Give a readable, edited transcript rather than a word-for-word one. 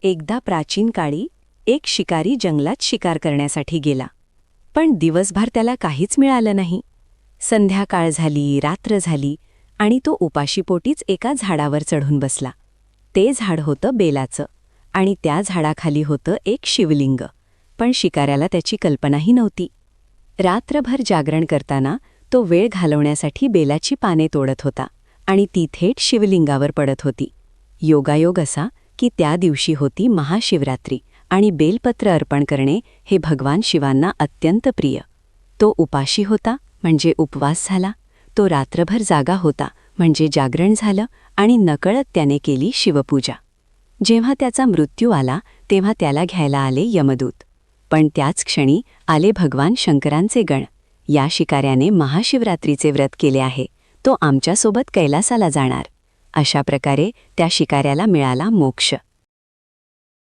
एकदा प्राचीन काळी एक शिकारी जंगलात शिकार करण्यासाठी गेला. पण दिवसभर त्याला काहीच मिळालं नाही. संध्याकाळ झाली, रात्र झाली आणि तो उपाशीपोटीच एका झाडावर चढून बसला. ते झाड होतं बेलाचं आणि त्या झाडाखाली होतं एक शिवलिंग. पण शिकाऱ्याला त्याची कल्पनाही नव्हती. रात्रभर जागरण करताना तो वेळ घालवण्यासाठी बेलाची पाने तोडत होता आणि ती थेट शिवलिंगावर पडत होती. योगायोग असा की त्या दिवशी होती महाशिवरात्री आणि बेलपत्र अर्पण करणे हे भगवान शिवांना अत्यंत प्रिय. तो उपाशी होता म्हणजे उपवास झाला, तो रात्रभर जागा होता म्हणजे जागरण झालं आणि नकळत त्याने केली शिवपूजा. जेव्हा त्याचा मृत्यू आला तेव्हा त्याला घ्यायला आले यमदूत. पण त्याच क्षणी आले भगवान शंकरांचे गण. या शिकाऱ्याने महाशिवरात्रीचे व्रत केले आहे, तो आमच्यासोबत कैलासाला जाणार. अशा प्रकारे त्या शिकाऱ्याला मिळाला मोक्ष.